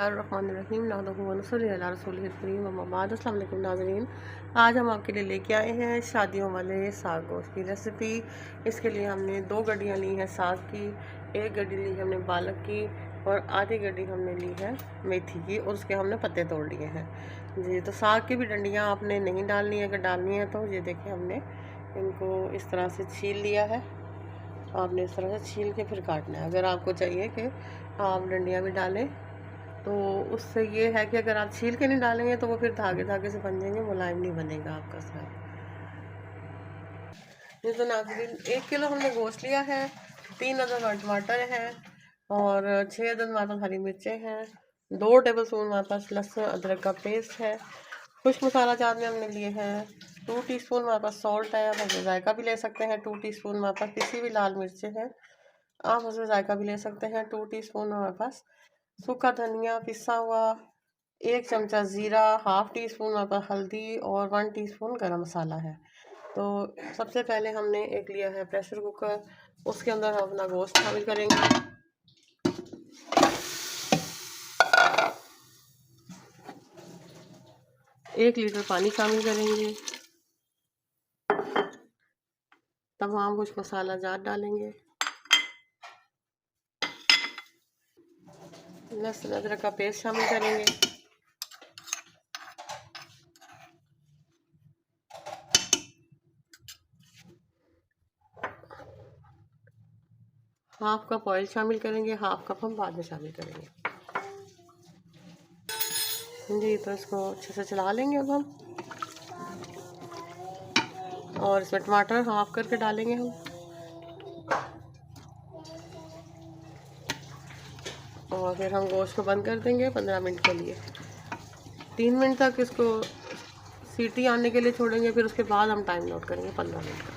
रहीम नाज़रीन, आज हम आपके लिए लेके आए हैं शादियों वाले साग गोश्त की रेसिपी। इसके लिए हमने 2 गड्डियाँ ली हैं साग की, 1 गड्डी ली हमने पालक की और आधी गड्डी हमने ली है मेथी की और उसके हमने पत्ते तोड़ लिए हैं जी। तो साग की भी डंडियाँ आपने नहीं डालनी है, अगर डालनी है तो ये देखिए हमने इनको इस तरह से छील लिया है। आपने इस तरह से छील के फिर काटना है। अगर आपको चाहिए कि आप डंडियाँ भी डालें तो उससे ये है कि अगर आप छील के नहीं डालेंगे तो वो फिर धागे धागे से बन जाएंगे, मुलायम नहीं बनेगा आपका साग। ये तो नाज़रीन 1 किलो हमने गोश्त लिया है, 3 अदद टमाटर हैं और 6 अदद हमारे पास हरी मिर्चें हैं, 2 टेबल स्पून हमारे पास लहसुन अदरक का पेस्ट है। खुश्क मसाला जात में हमने लिए हैं 2 टीस्पून हमारे पास सॉल्ट है, आप उसमें जायका भी ले सकते हैं। 2 टीस्पून हमारे पास पिसी हुई लाल मिर्चें हैं, आप उसमें जायका भी ले सकते हैं। 2 टीस्पून हमारे पास सूखा धनिया पिसा हुआ, 1 चमचा ज़ीरा, हाफ टी स्पून हमारे पास हल्दी और 1 टीस्पून गरम मसाला है। तो सबसे पहले हमने एक लिया है प्रेशर कुकर, उसके अंदर हम अपना गोश्त शामिल करेंगे। 1 लीटर पानी शामिल करेंगे, तमाम कुछ मसाला जात डालेंगे, लहसुन अदरक का पेस्ट शामिल करेंगे, हाफ कप ऑयल शामिल करेंगे, हाफ कप हम बाद में शामिल करेंगे जी। तो इसको अच्छे से चला लेंगे अब हम, और इसमें टमाटर हाफ करके डालेंगे हम और फिर हम गोश्त को बंद कर देंगे 15 मिनट के लिए। 3 मिनट तक इसको सीटी आने के लिए छोड़ेंगे, फिर उसके बाद हम टाइम नोट करेंगे 15 मिनट का।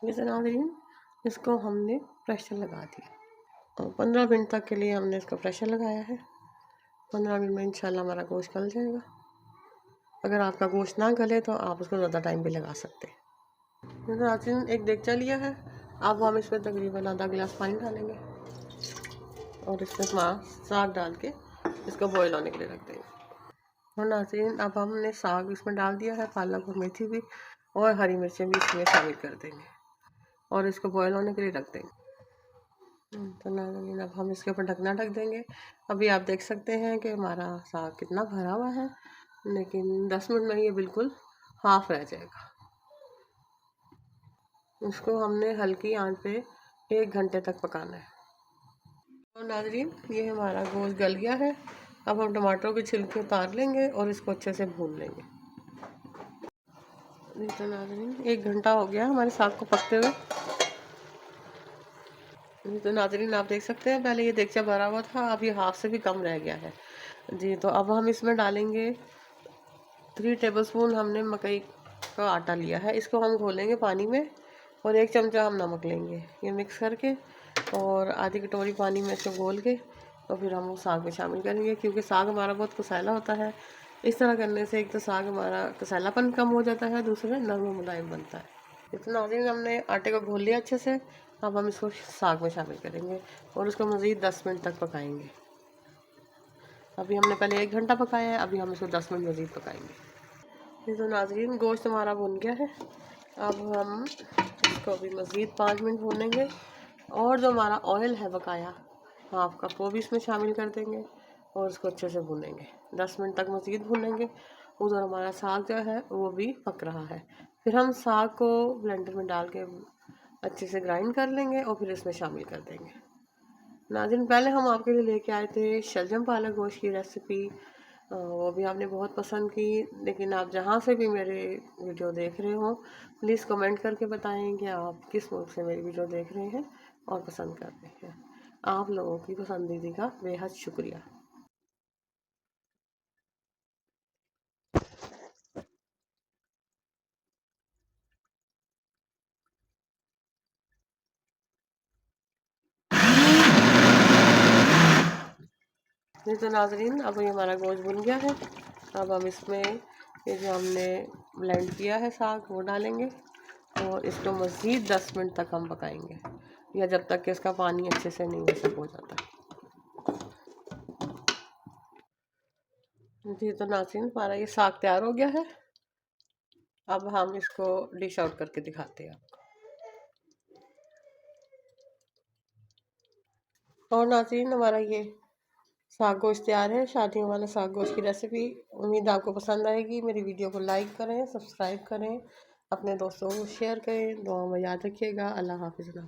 जैसे नाज़रीन इसको हमने प्रेशर लगा दिया और 15 मिनट तक के लिए हमने इसको प्रेशर लगाया है। 15 मिनट में इंशाल्लाह हमारा गोश्त गल जाएगा। अगर आपका गोश्त ना गले तो आप उसको ज़्यादा टाइम भी लगा सकते हैं। जैसे नाज़रीन एक देगचा लिया है, अब हम इसमें तकरीबन आधा गिलास पानी डालेंगे और इसमें साग डाल के इसको बॉयल होने के लिए रख देंगे। और नाज़रीन अब हमने साग इसमें डाल दिया है, पालक और मेथी भी और हरी मिर्चें भी इसमें शामिल कर देंगे और इसको बॉयल होने के लिए रख देंगे। तो नाज़रीन अब हम इसके ऊपर ढकना ढक देंगे। अभी आप देख सकते हैं कि हमारा साग कितना भरा हुआ है, लेकिन 10 मिनट में ये बिल्कुल हाफ रह जाएगा। इसको हमने हल्की आंच पे 1 घंटे तक पकाना है। तो नाज़रीन ये हमारा गोश्त गल गया है, अब हम टमाटरों के छिलके उतार लेंगे और इसको अच्छे से भून लेंगे। तो नाज़रीन 1 घंटा हो गया हमारे साग को पकते हुए। तो नाज़रीन आप देख सकते हैं पहले ये देगचा भरा हुआ था, अब ये हाफ से भी कम रह गया है जी। तो अब हम इसमें डालेंगे 3 टेबलस्पून हमने मकई का आटा लिया है, इसको हम घोलेंगे पानी में और 1 चमचा हम नमक लेंगे, ये मिक्स करके और आधी कटोरी पानी में इसको घोल के तो फिर हम वो साग में शामिल करेंगे। क्योंकि साग हमारा बहुत कसैला होता है, इस तरह करने से एक तो साग हमारा कसैलापन कम हो जाता है, दूसरे नरम मुलायम बनता है। इतना नाज़रीन हमने आटे को घोल लिया अच्छे से, अब हम इसको साग में शामिल करेंगे और उसको मज़ीद 10 मिनट तक पकाएंगे। अभी हमने पहले 1 घंटा पकाया है, अभी हम इसको 10 मिनट मज़ीद पकाएंगे। तो नाज़रीन गोश्त हमारा भुन गया है, अब हम इसको अभी मज़ीद 5 मिनट भूनेंगे और जो हमारा ऑयल है बकाया हाफ कप वो भी इसमें शामिल कर देंगे और इसको अच्छे से भूनेंगे। 10 मिनट तक मज़ीद भूनेंगे। उधर हमारा साग जो है वो भी पक रहा है, फिर हम साग को ब्लेंडर में डाल के अच्छे से ग्राइंड कर लेंगे और फिर इसमें शामिल कर देंगे। नाज़रीन पहले हम आपके लिए लेके आए थे शलजम पालक गोश्त की रेसिपी, वो भी आपने बहुत पसंद की। लेकिन आप जहाँ से भी मेरे वीडियो देख रहे हो प्लीज़ कमेंट करके बताएं कि आप किस मुल्क से मेरी वीडियो देख रहे हैं और पसंद कर रहे हैं। आप लोगों की पसंदीदा का बेहद शुक्रिया। जी तो नाज़रीन अब ये हमारा गोश्त भुन गया है, अब हम इसमें ये जो हमने ब्लेंड किया है साग वो डालेंगे और इसको मज़ीद 10 मिनट तक हम पकाएंगे, या जब तक कि इसका पानी अच्छे से नहीं मिक्स हो जाता। जी तो नाज़रीन, हमारा ये साग तैयार हो गया है। अब हम इसको डिश आउट करके दिखाते हैं आपको। और नाज़रीन, हमारा ये साग गोश्त तैयार है, शादियों वाले साग गोश्त की रेसिपी। उम्मीद आपको पसंद आएगी। मेरी वीडियो को लाइक करें, सब्सक्राइब करें, अपने दोस्तों को शेयर करें। दुआ में याद रखिएगा। अल्लाह हाफ़िज़।